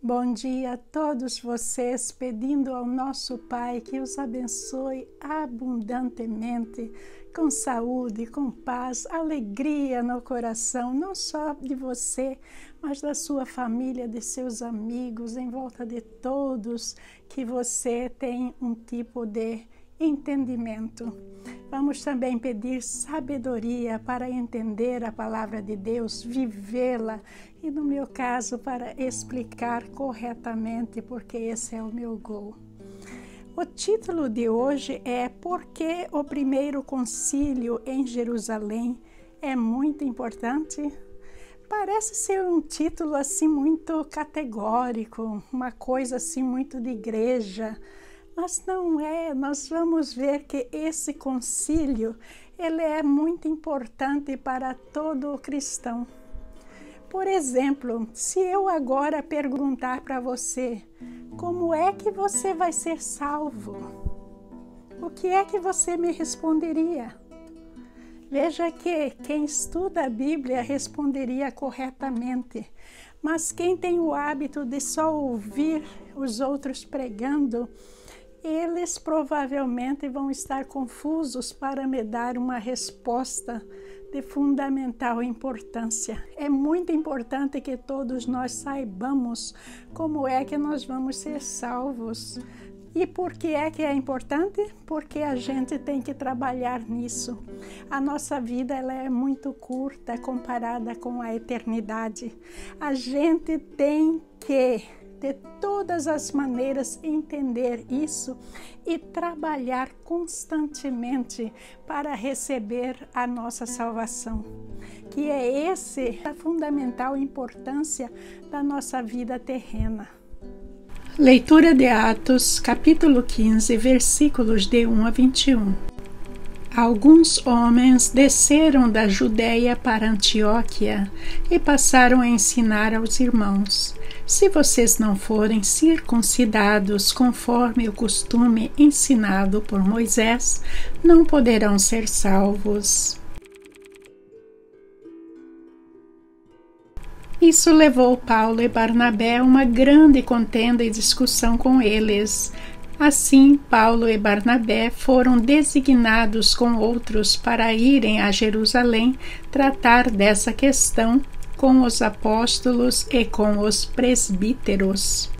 Bom dia a todos vocês, pedindo ao nosso Pai que os abençoe abundantemente, com saúde, com paz, alegria no coração, não só de você, mas da sua família, de seus amigos, em volta de todos, que você tem um tipo de entendimento. Vamos também pedir sabedoria para entender a palavra de Deus, vivê-la e, no meu caso, para explicar corretamente, porque esse é o meu gol. O título de hoje é Por que o primeiro concílio em Jerusalém é muito importante? Parece ser um título assim muito categórico, uma coisa assim muito de igreja, mas não é. Nós vamos ver que esse concílio ele é muito importante para todo cristão. Por exemplo, se eu agora perguntar para você, como é que você vai ser salvo? O que é que você me responderia? Veja que quem estuda a Bíblia responderia corretamente, mas quem tem o hábito de só ouvir os outros pregando, eles provavelmente vão estar confusos para me dar uma resposta de fundamental importância. É muito importante que todos nós saibamos como é que nós vamos ser salvos. E por que é importante? Porque a gente tem que trabalhar nisso. A nossa vida ela é muito curta comparada com a eternidade. A gente tem que, de todas as maneiras, entender isso e trabalhar constantemente para receber a nossa salvação, que é a fundamental importância da nossa vida terrena. Leitura de Atos, capítulo 15, versículos de 1 a 21. Alguns homens desceram da Judeia para Antioquia e passaram a ensinar aos irmãos: se vocês não forem circuncidados conforme o costume ensinado por Moisés, não poderão ser salvos. Isso levou Paulo e Barnabé a uma grande contenda e discussão com eles. Assim, Paulo e Barnabé foram designados com outros para irem a Jerusalém tratar dessa questão com os apóstolos e com os presbíteros.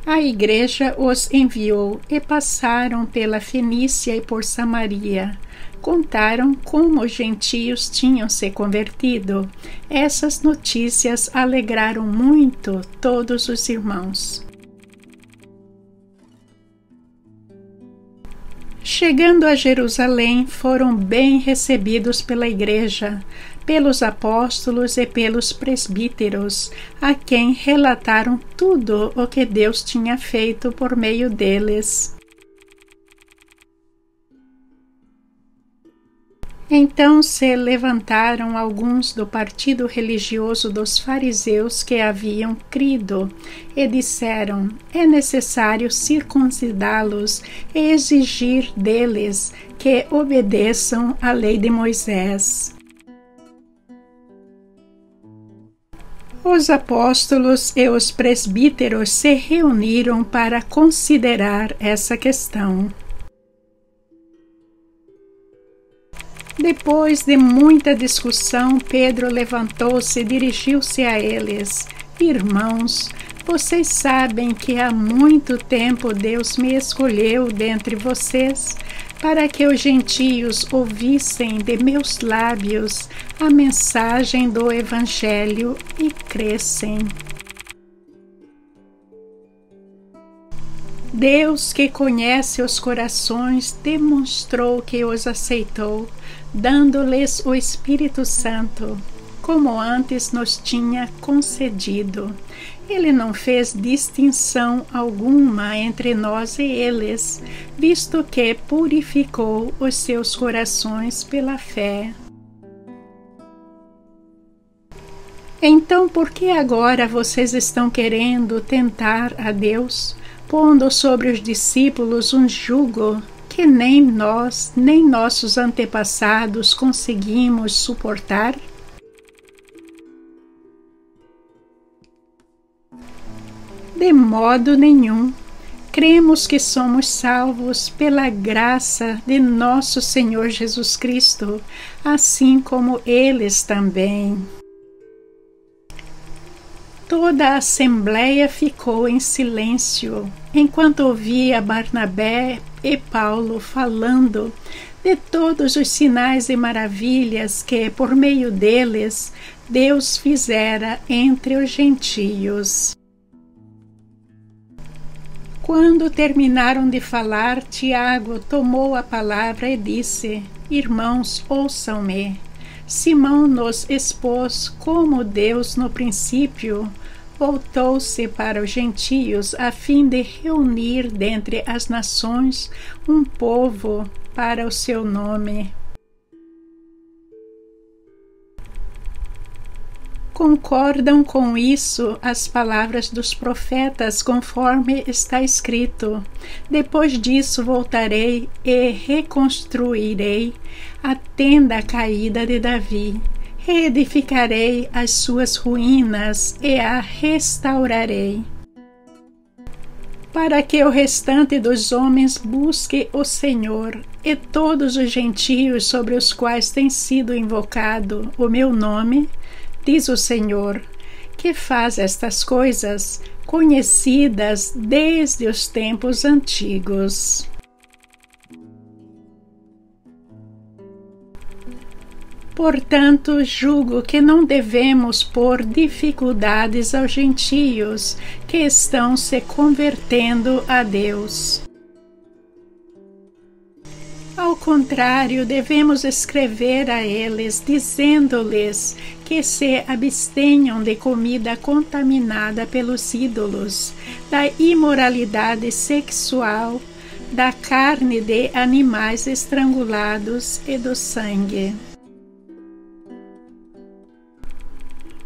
A igreja os enviou e passaram pela Fenícia e por Samaria. Contaram como os gentios tinham se convertido. Essas notícias alegraram muito todos os irmãos. Chegando a Jerusalém, foram bem recebidos pela igreja, pelos apóstolos e pelos presbíteros, a quem relataram tudo o que Deus tinha feito por meio deles. Então se levantaram alguns do partido religioso dos fariseus que haviam crido e disseram: é necessário circuncidá-los e exigir deles que obedeçam à lei de Moisés. Os apóstolos e os presbíteros se reuniram para considerar essa questão. Depois de muita discussão, Pedro levantou-se e dirigiu-se a eles: irmãos, vocês sabem que há muito tempo Deus me escolheu dentre vocês para que os gentios ouvissem de meus lábios a mensagem do Evangelho e crescem. Deus, que conhece os corações, demonstrou que os aceitou, dando-lhes o Espírito Santo, como antes nos tinha concedido. Ele não fez distinção alguma entre nós e eles, visto que purificou os seus corações pela fé. Então, por que agora vocês estão querendo tentar a Deus, pondo sobre os discípulos um jugo que nem nós, nem nossos antepassados conseguimos suportar? De modo nenhum. Cremos que somos salvos pela graça de nosso Senhor Jesus Cristo, assim como eles também. Toda a assembleia ficou em silêncio, enquanto ouvia Barnabé e Paulo falando de todos os sinais e maravilhas que, por meio deles, Deus fizera entre os gentios. Quando terminaram de falar, Tiago tomou a palavra e disse: Irmãos, ouçam-me. Simão nos expôs como Deus, no princípio, voltou-se para os gentios a fim de reunir dentre as nações um povo para o seu nome. Concordam com isso as palavras dos profetas, conforme está escrito: Depois disso voltarei e reconstruirei a tenda caída de Davi. Reedificarei as suas ruínas e a restaurarei, para que o restante dos homens busque o Senhor, e todos os gentios sobre os quais tem sido invocado o meu nome, diz o Senhor, que faz estas coisas conhecidas desde os tempos antigos. Portanto, julgo que não devemos pôr dificuldades aos gentios que estão se convertendo a Deus. Ao contrário, devemos escrever a eles, dizendo-lhes que se abstenham de comida contaminada pelos ídolos, da imoralidade sexual, da carne de animais estrangulados e do sangue.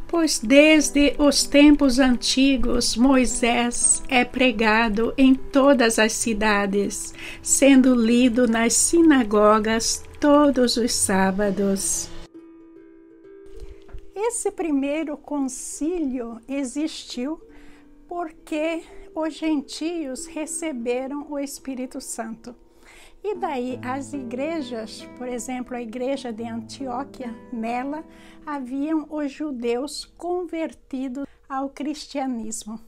Pois desde os tempos antigos Moisés é pregado em todas as cidades, sendo lido nas sinagogas todos os sábados. Esse primeiro concílio existiu porque os gentios receberam o Espírito Santo. E daí as igrejas, por exemplo, a igreja de Antioquia, nela haviam os judeus convertidos ao cristianismo.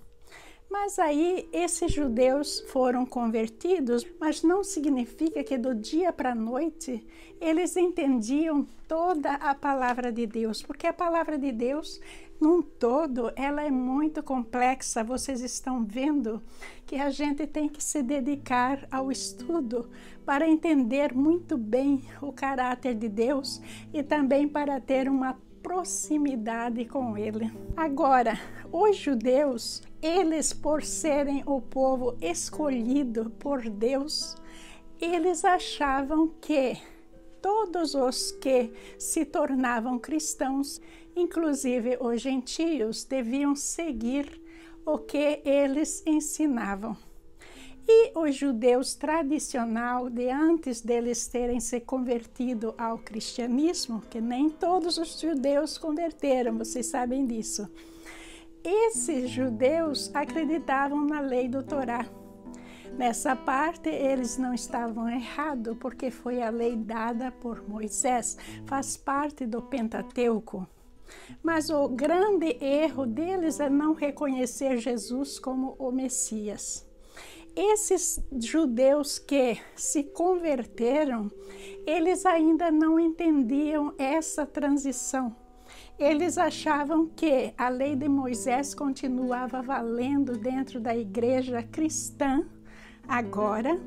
Mas aí esses judeus foram convertidos, mas não significa que do dia para a noite eles entendiam toda a palavra de Deus, porque a palavra de Deus, num todo, ela é muito complexa. Vocês estão vendo que a gente tem que se dedicar ao estudo para entender muito bem o caráter de Deus e também para ter uma proximidade com Ele. Agora, os judeus, eles, por serem o povo escolhido por Deus, eles achavam que todos os que se tornavam cristãos, inclusive os gentios, deviam seguir o que eles ensinavam. E os judeus tradicional, de antes deles terem se convertido ao cristianismo, que nem todos os judeus converteram, vocês sabem disso. Esses judeus acreditavam na lei do Torá. Nessa parte, eles não estavam errados, porque foi a lei dada por Moisés, faz parte do Pentateuco. Mas o grande erro deles é não reconhecer Jesus como o Messias. Esses judeus que se converteram, eles ainda não entendiam essa transição. Eles achavam que a lei de Moisés continuava valendo dentro da igreja cristã agora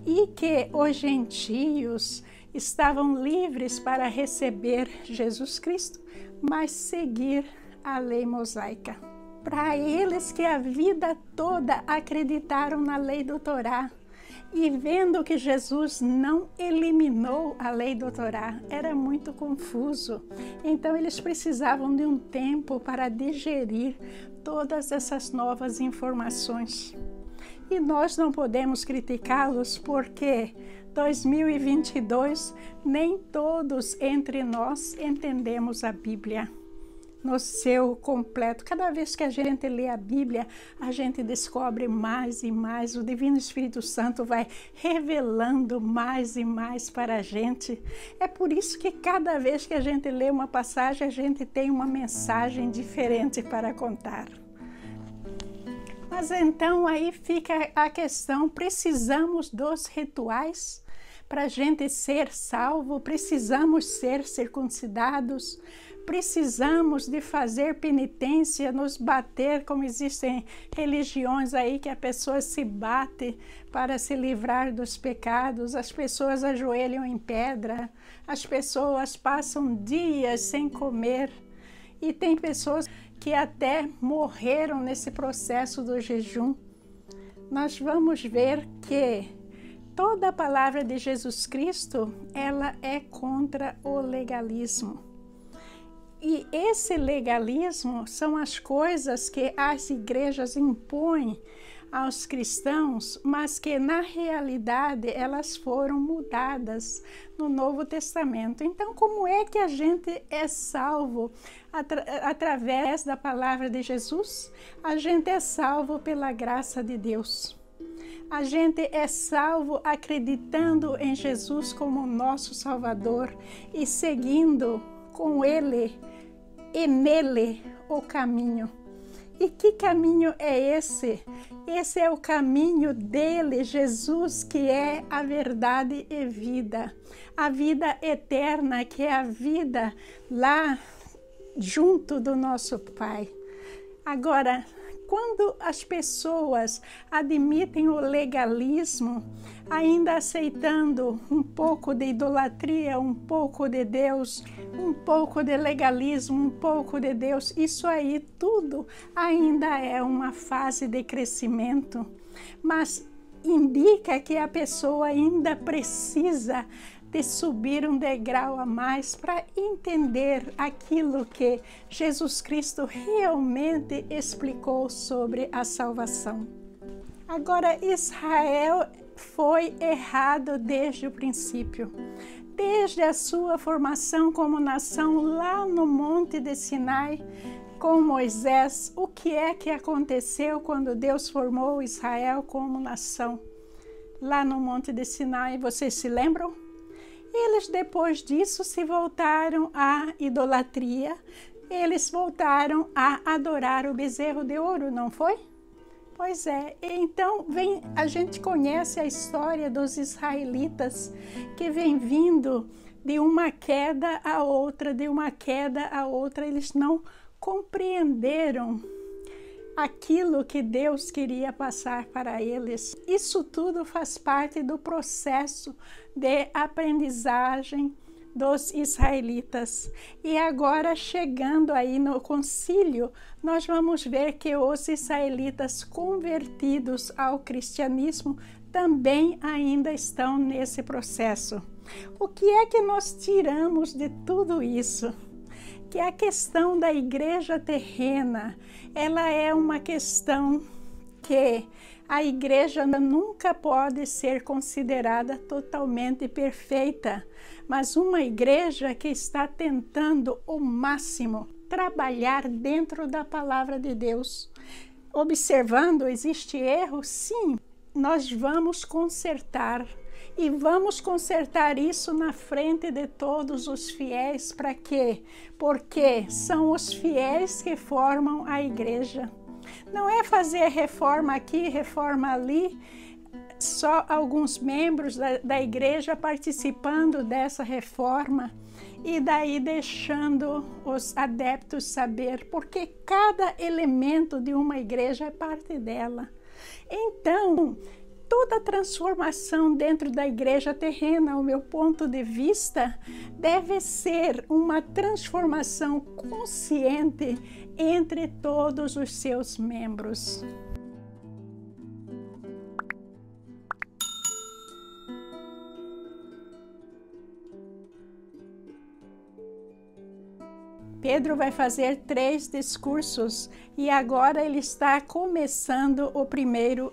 e que os gentios estavam livres para receber Jesus Cristo, mas seguir a lei mosaica. Para eles que a vida toda acreditaram na lei do Torá e vendo que Jesus não eliminou a lei do Torá, era muito confuso. Então eles precisavam de um tempo para digerir todas essas novas informações. E nós não podemos criticá-los porque 2022 nem todos entre nós entendemos a Bíblia. no seu completo. Cada vez que a gente lê a Bíblia, a gente descobre mais e mais. O Divino Espírito Santo vai revelando mais e mais para a gente. É por isso que cada vez que a gente lê uma passagem, a gente tem uma mensagem diferente para contar. Mas então aí fica a questão, precisamos dos rituais para a gente ser salvo? Precisamos ser circuncidados? Precisamos de fazer penitência, nos bater, como existem religiões aí que a pessoa se bate para se livrar dos pecados, as pessoas ajoelham em pedra, as pessoas passam dias sem comer e tem pessoas que até morreram nesse processo do jejum. Nós vamos ver que toda a palavra de Jesus Cristo, ela é contra o legalismo. E esse legalismo são as coisas que as igrejas impõem aos cristãos, mas que na realidade elas foram mudadas no Novo Testamento. Então, como é que a gente é salvo através da palavra de Jesus? A gente é salvo pela graça de Deus. A gente é salvo acreditando em Jesus como nosso Salvador e seguindo com Ele e nele o caminho. E que caminho é esse? Esse é o caminho dele, Jesus, que é a verdade e vida. A vida eterna, que é a vida lá junto do nosso Pai. Agora, quando as pessoas admitem o legalismo, ainda aceitando um pouco de idolatria, um pouco de Deus, um pouco de legalismo, um pouco de Deus, isso aí tudo ainda é uma fase de crescimento, mas indica que a pessoa ainda precisa de subir um degrau a mais para entender aquilo que Jesus Cristo realmente explicou sobre a salvação. Agora, Israel foi errado desde o princípio. Desde a sua formação como nação lá no Monte de Sinai, com Moisés, o que é que aconteceu quando Deus formou Israel como nação? Lá no Monte de Sinai, vocês se lembram? Eles, depois disso, se voltaram à idolatria, eles voltaram a adorar o bezerro de ouro, não foi? Pois é, então a gente conhece a história dos israelitas que vem vindo de uma queda a outra, de uma queda a outra, eles não compreenderam aquilo que Deus queria passar para eles. Isso tudo faz parte do processo de aprendizagem dos israelitas. E agora, chegando aí no concílio, nós vamos ver que os israelitas convertidos ao cristianismo também ainda estão nesse processo. O que é que nós tiramos de tudo isso? Que a questão da igreja terrena, ela é uma questão que a igreja nunca pode ser considerada totalmente perfeita, mas uma igreja que está tentando o máximo trabalhar dentro da palavra de Deus. Observando, existe erro? Sim, nós vamos consertar. E vamos consertar isso na frente de todos os fiéis. Para quê? Porque são os fiéis que formam a igreja. Não é fazer reforma aqui, reforma ali, só alguns membros da igreja participando dessa reforma e daí deixando os adeptos saber, porque cada elemento de uma igreja é parte dela. Então, toda transformação dentro da igreja terrena, ao meu ponto de vista, deve ser uma transformação consciente entre todos os seus membros. Pedro vai fazer 3 discursos e agora ele está começando o primeiro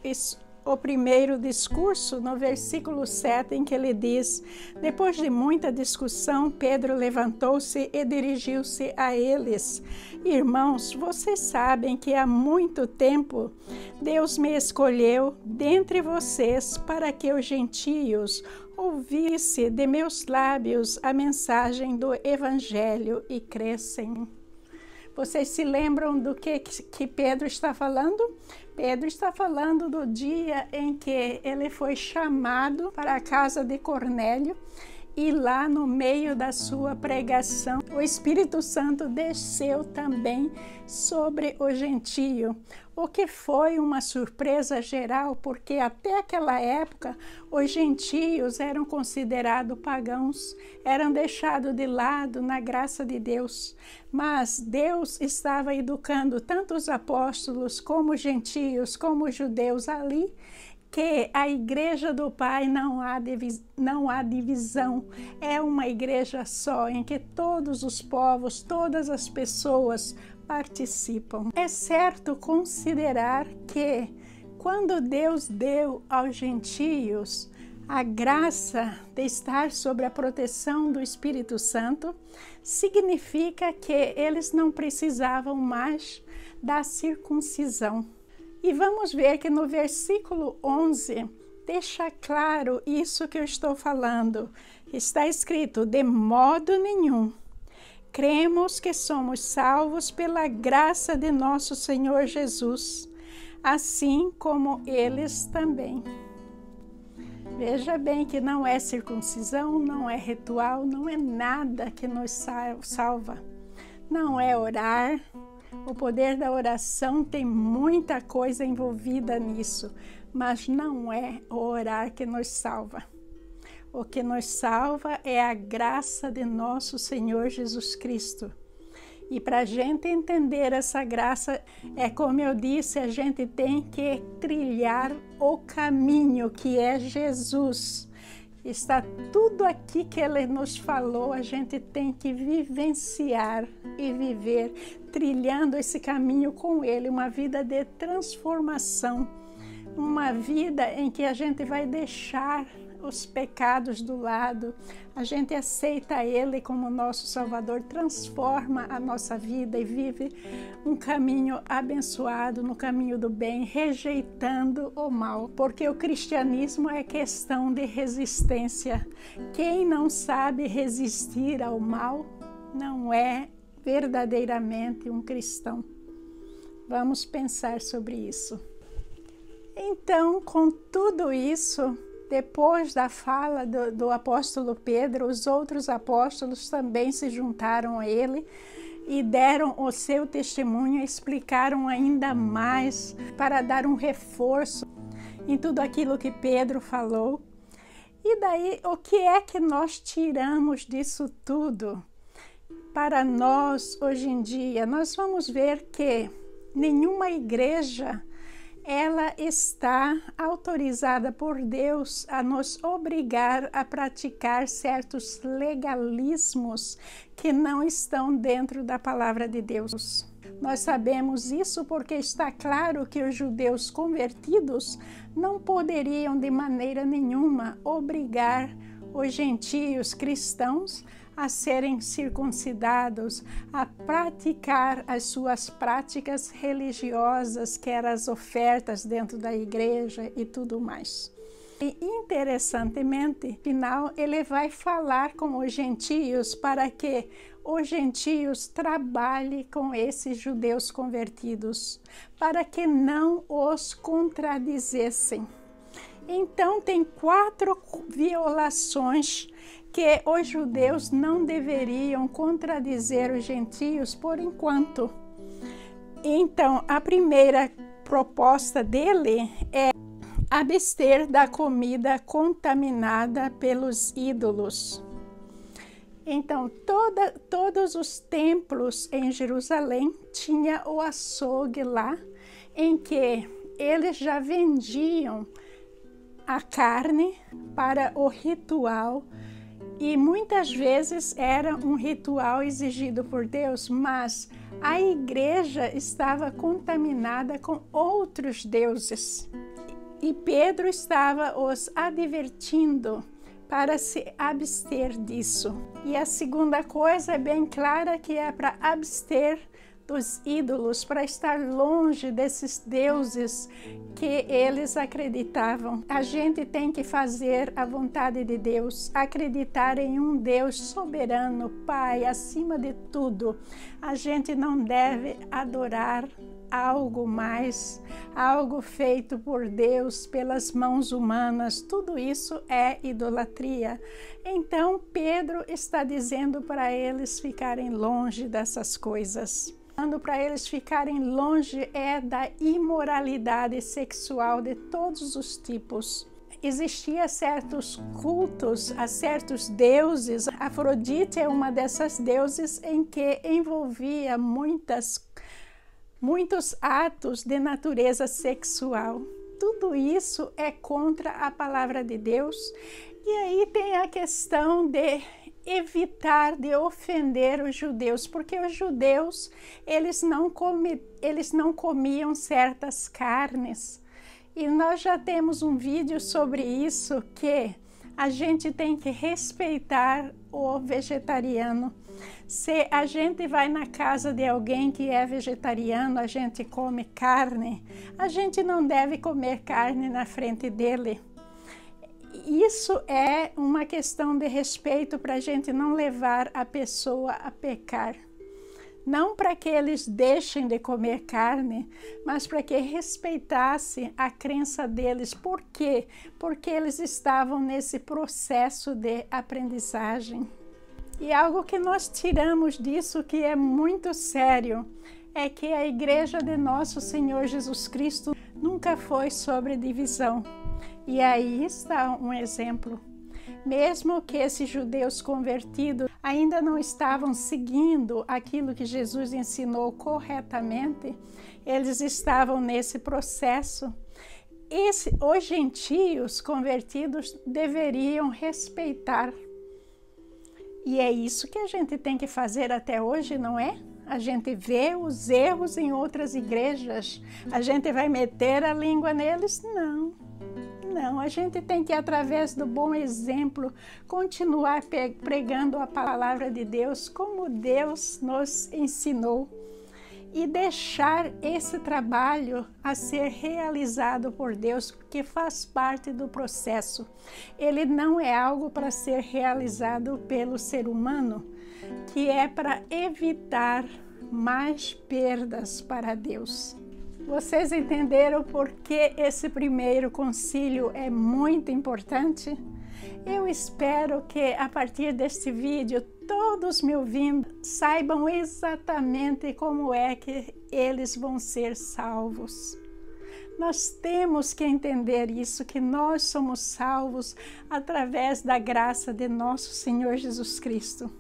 o primeiro discurso, no versículo 7, em que ele diz: depois de muita discussão, Pedro levantou-se e dirigiu-se a eles. Irmãos, vocês sabem que há muito tempo Deus me escolheu dentre vocês para que os gentios ouvissem de meus lábios a mensagem do Evangelho e crescem. Vocês se lembram do que Pedro está falando? Pedro está falando do dia em que ele foi chamado para a casa de Cornélio e lá no meio da sua pregação, o Espírito Santo desceu também sobre o gentio, o que foi uma surpresa geral, porque até aquela época os gentios eram considerados pagãos, eram deixados de lado na graça de Deus. Mas Deus estava educando tanto os apóstolos como os gentios, como os judeus ali, que a igreja do Pai não há divisão, é uma igreja só, em que todos os povos, todas as pessoas participam. É certo considerar que quando Deus deu aos gentios a graça de estar sob a proteção do Espírito Santo, significa que eles não precisavam mais da circuncisão. E vamos ver que no versículo 11 deixa claro isso que eu estou falando. Está escrito: de modo nenhum. Cremos que somos salvos pela graça de nosso Senhor Jesus, assim como eles também. Veja bem que não é circuncisão, não é ritual, não é nada que nos salva. Não é orar. O poder da oração tem muita coisa envolvida nisso, mas não é o orar que nos salva. O que nos salva é a graça de nosso Senhor Jesus Cristo. E para a gente entender essa graça, é como eu disse, a gente tem que trilhar o caminho que é Jesus. Está tudo aqui que ele nos falou, a gente tem que vivenciar e viver, trilhando esse caminho com ele, uma vida de transformação, uma vida em que a gente vai deixar os pecados do lado, a gente aceita ele como nosso Salvador, transforma a nossa vida e vive um caminho abençoado, no caminho do bem, rejeitando o mal, porque o cristianismo é questão de resistência. Quem não sabe resistir ao mal não é verdadeiramente um cristão. Vamos pensar sobre isso. Então, com tudo isso, depois da fala do apóstolo Pedro, os outros apóstolos também se juntaram a ele e deram o seu testemunho, explicaram ainda mais para dar um reforço em tudo aquilo que Pedro falou. E daí, o que é que nós tiramos disso tudo? Para nós, hoje em dia, nós vamos ver que nenhuma igreja ela está autorizada por Deus a nos obrigar a praticar certos legalismos que não estão dentro da palavra de Deus. Nós sabemos isso porque está claro que os judeus convertidos não poderiam de maneira nenhuma obrigar os gentios cristãos a serem circuncidados, a praticar as suas práticas religiosas, que eram as ofertas dentro da igreja e tudo mais. E interessantemente, afinal, ele vai falar com os gentios para que os gentios trabalhem com esses judeus convertidos, para que não os contradizessem. Então, tem 4 violações que os judeus não deveriam contradizer os gentios por enquanto. Então, a primeira proposta dele é abster da comida contaminada pelos ídolos. Então, todos os templos em Jerusalém tinha o açougue lá, em que eles já vendiam a carne para o ritual, e muitas vezes era um ritual exigido por Deus, mas a igreja estava contaminada com outros deuses. E Pedro estava os advertindo para se abster disso. E a segunda coisa é bem clara, que é para abster dos ídolos, para estar longe desses deuses que eles acreditavam. A gente tem que fazer a vontade de Deus, acreditar em um Deus soberano, Pai, acima de tudo. A gente não deve adorar algo mais, algo feito por Deus, pelas mãos humanas. Tudo isso é idolatria. Então, Pedro está dizendo para eles ficarem longe dessas coisas. Para eles ficarem longe é da imoralidade sexual de todos os tipos. Existiam certos cultos a certos deuses. Afrodite é uma dessas deuses em que envolvia muitos atos de natureza sexual. Tudo isso é contra a palavra de Deus. E aí tem a questão de evitar de ofender os judeus, porque os judeus eles não comiam certas carnes. E nós já temos um vídeo sobre isso, que a gente tem que respeitar o vegetariano. Se a gente vai na casa de alguém que é vegetariano, a gente come carne, a gente não deve comer carne na frente dele. Isso é uma questão de respeito para a gente não levar a pessoa a pecar. Não para que eles deixem de comer carne, mas para que respeitasse a crença deles. Por quê? Porque eles estavam nesse processo de aprendizagem. E algo que nós tiramos disso, que é muito sério, é que a igreja de nosso Senhor Jesus Cristo nunca foi sobre divisão. E aí está um exemplo. Mesmo que esses judeus convertidos ainda não estavam seguindo aquilo que Jesus ensinou corretamente, eles estavam nesse processo. Os gentios convertidos deveriam respeitar. E é isso que a gente tem que fazer até hoje, não é? A gente vê os erros em outras igrejas. A gente vai meter a língua neles? Não. Não, a gente tem que, através do bom exemplo, continuar pregando a palavra de Deus como Deus nos ensinou e deixar esse trabalho a ser realizado por Deus, que faz parte do processo. Ele não é algo para ser realizado pelo ser humano, que é para evitar mais perdas para Deus. Vocês entenderam por que esse primeiro concílio é muito importante? Eu espero que a partir deste vídeo todos me ouvindo saibam exatamente como é que eles vão ser salvos. Nós temos que entender isso, que nós somos salvos através da graça de nosso Senhor Jesus Cristo.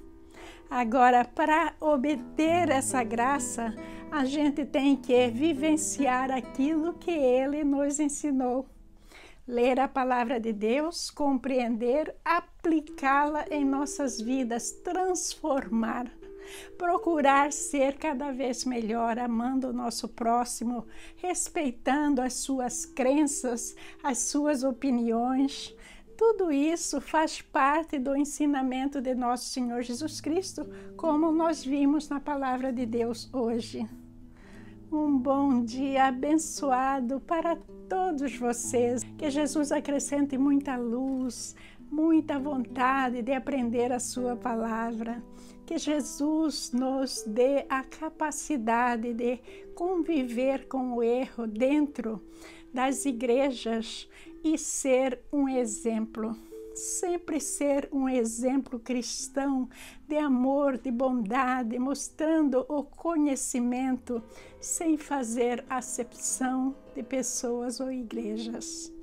Agora, para obter essa graça, a gente tem que vivenciar aquilo que Ele nos ensinou. Ler a palavra de Deus, compreender, aplicá-la em nossas vidas, transformar. Procurar ser cada vez melhor, amando o nosso próximo, respeitando as suas crenças, as suas opiniões. Tudo isso faz parte do ensinamento de nosso Senhor Jesus Cristo, como nós vimos na palavra de Deus hoje. Um bom dia abençoado para todos vocês. Que Jesus acrescente muita luz, muita vontade de aprender a sua palavra. Que Jesus nos dê a capacidade de conviver com o erro dentro das igrejas e ser um exemplo. Sempre ser um exemplo cristão de amor, de bondade, mostrando o conhecimento sem fazer acepção de pessoas ou igrejas.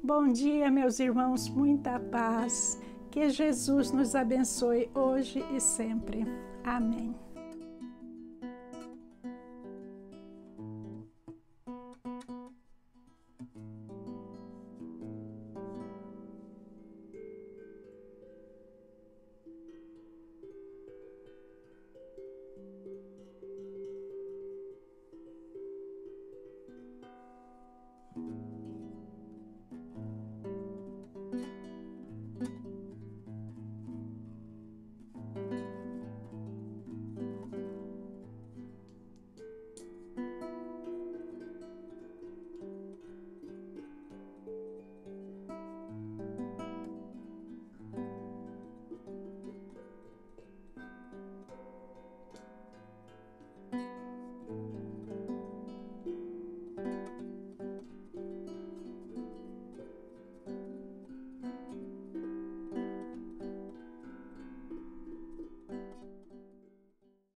Bom dia, meus irmãos, muita paz. Que Jesus nos abençoe hoje e sempre. Amém.